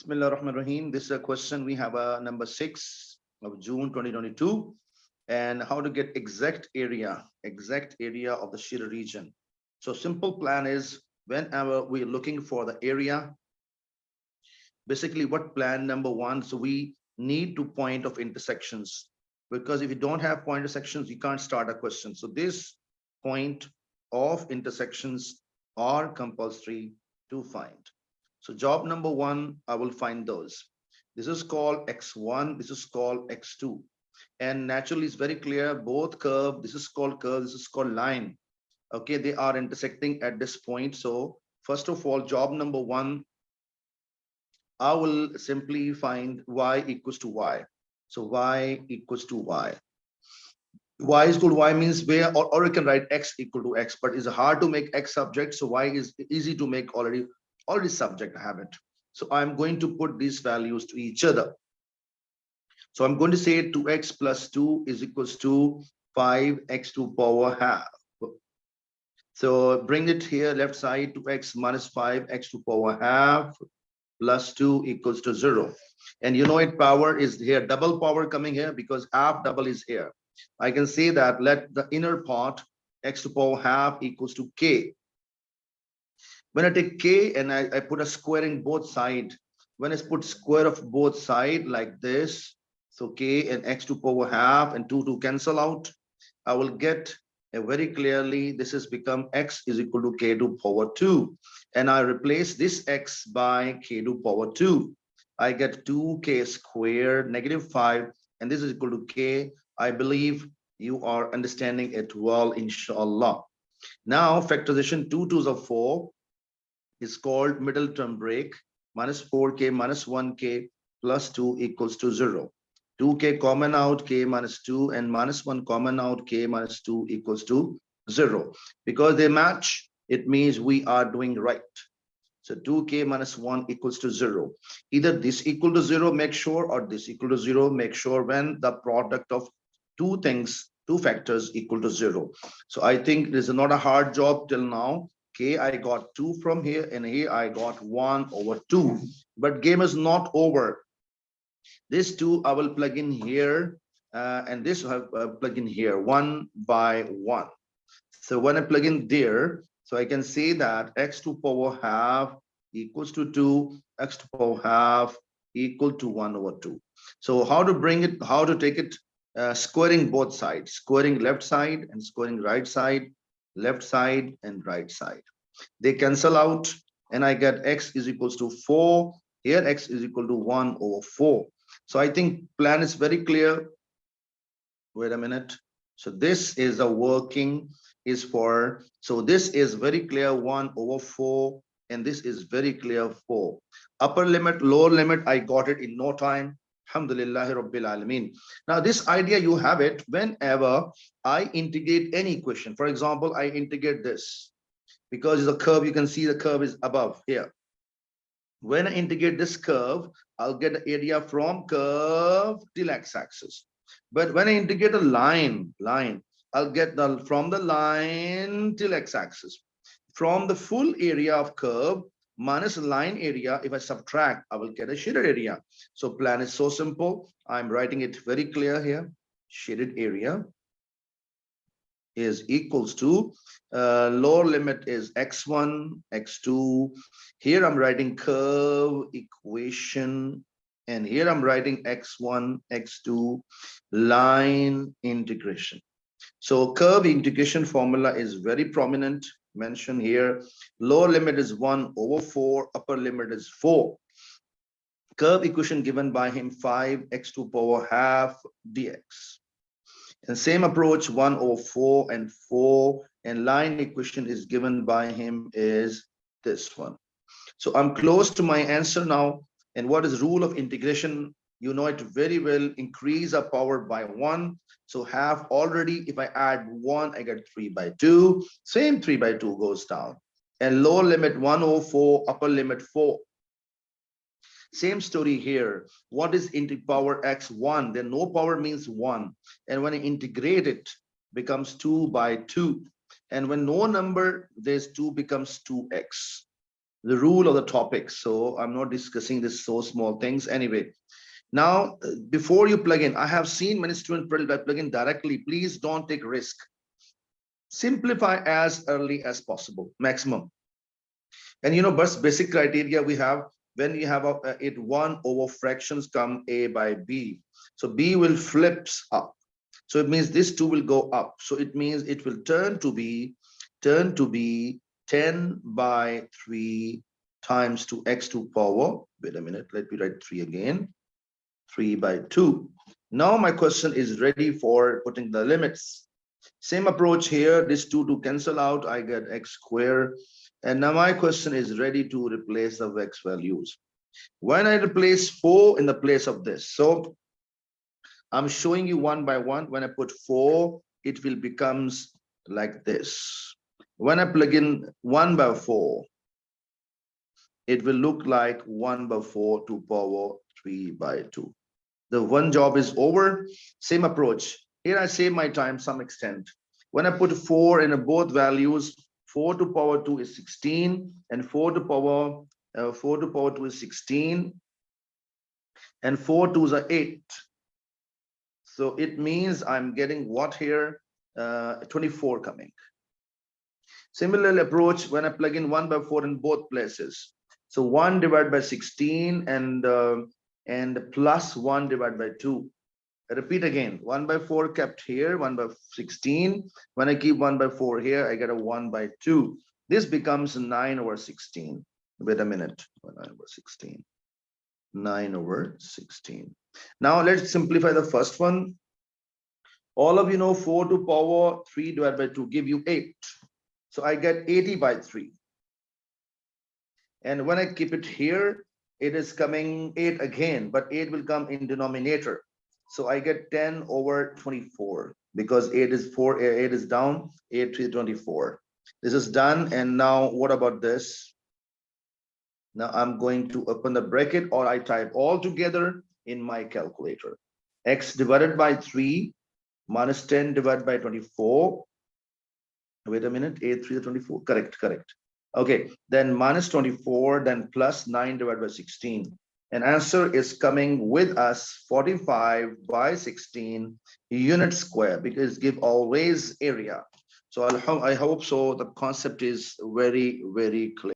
Bismillah ar-Rahman ar-Rahim. This is a question. We have a number 6 of June 2022, and how to get exact area of the Shira region. So simple plan is, whenever we're looking for the area, basically what plan number one, so we need to point of intersections, because if you don't have point intersections, you can't start a question. So this point of intersections are compulsory to find. So job number one, I will find those. This is called x1, this is called x2. And naturally, it's very clear, both curve, this is called curve, this is called line. Okay, they are intersecting at this point. So first of all, job number one, I will simply find y equals to y. So y equals to y. Y is equal to y means where, or you can write x equal to x, but it's hard to make x subject. So y is easy to make already subject, I have it. So I'm going to put these values to each other. So I'm going to say 2x plus 2 is equals to 5x to power half. So bring it here, left side, 2x minus 5x to power half plus 2 equals to 0. And you know it, power is here, double power coming here because half double is here. I can say that let the inner part x to power half equals to k. When I take k and I put a square in both sides, when I put square of both sides like this, so k and x to power half and 2 to cancel out, I will get very clearly this has become x is equal to k to power 2. And I replace this x by k to power 2. I get 2k squared negative 5, and this is equal to k. I believe you are understanding it well, inshallah. Now factorization 2 2s of 4 is called middle term break. Minus 4k minus 1k plus 2 equals to 0. 2k common out, k minus 2, and minus 1 common out, k minus 2 equals to 0. Because they match, it means we are doing right. So 2k minus 1 equals to 0. Either this equal to 0, make sure, or this equal to 0, make sure, when the product of two things, two factors equal to 0. So I think this is not a hard job till now. K, I got 2 from here, and here I got 1 over 2. But game is not over. This 2 I will plug in here, and this I have plug in here, 1 by 1. So when I plug in there, so I can say that x to power half equals to 2, x to power half equal to 1 over 2. So how to bring it, how to take it, squaring both sides, squaring left side and squaring right side, left side and right side. They cancel out, and I get x is equals to 4. Here x is equal to 1 over 4. So I think plan is very clear. Wait a minute. So this is a working is for, so this is very clear, 1 over 4, and this is very clear, 4. Upper limit, lower limit, I got it in no time. Alhamdulillah Rabbil Alameen. Now this idea, you have it whenever I integrate any equation. For example, I integrate this because the curve, you can see the curve is above here. When I integrate this curve, I'll get the area from curve till x-axis. But when I integrate a line, I'll get the from the line till x-axis. From the full area of curve minus line area, if I subtract, I will get a shaded area. So plan is so simple. I'm writing it very clear here. Shaded area is equals to lower limit is x1, x2. Here I'm writing curve equation, and here I'm writing x1, x2 line integration. So curve integration formula is very prominent, mentioned here. Lower limit is 1 over 4, upper limit is 4. Curve equation given by him 5x to power half dx. And same approach, 1 over 4 and 4, and line equation is given by him is this one. So I'm close to my answer now. And what is rule of integration? You know it very well. Increase a power by 1. So half already, if I add 1, I get 3 by 2. Same 3 by 2 goes down. And lower limit 1 over 4, upper limit 4. Same story here. What is into power x1? Then no power means 1. And when I integrate it, becomes 2 by 2. And when no number, there's 2 becomes 2x. the rule of the topic. So I'm not discussing this so small things anyway. Now, before you plug in, I have seen many students plug in directly. Please don't take risk. Simplify as early as possible, maximum. And basic criteria we have when you have it 1 over fractions come a by b. So b will flips up. So it means this 2 will go up. So it means it will turn to be 10 by 3 times 2x to power. Wait a minute, let me write 3 again. 3 by 2. Now my question is ready for putting the limits. Same approach here. This 2 to cancel out. I get x square. And now my question is ready to replace the x values. When I replace 4 in the place of this, so I'm showing you one by one. When I put 4, it will becomes like this. When I plug in 1 by 4, it will look like 1 by 4 to power 3 by 2. The one job is over. Same approach. Here I save my time some extent. When I put 4 in both values, 4 to power 2 is 16, and 4 to power 2 is 16, and 4 2s are 8. So it means I'm getting what here? 24 coming. Similar approach when I plug in 1 by 4 in both places. So 1 divided by 16 and plus 1 divided by 2. I repeat again, 1 by 4 kept here, 1 by 16. When I keep 1 by 4 here, I get a 1 by 2. This becomes 9 over 16. Wait a minute, 9 over 16. 9 over 16. Now let's simplify the first one. All of you know 4 to power 3 divided by 2 give you 8. So I get 80 by 3. And when I keep it here, it is coming 8 again, but 8 will come in denominator. So I get 10 over 24 because 8 is 4, 8 is down, 8 3 24. This is done. And now what about this? Now I'm going to open the bracket, or I type all together in my calculator. X divided by 3 minus 10 divided by 24. Wait a minute, 8 3 24. Correct. Okay, then minus 24, then plus 9 divided by 16. And answer is coming with us 45 by 16 unit square, because give always area. So I hope so the concept is very, very clear.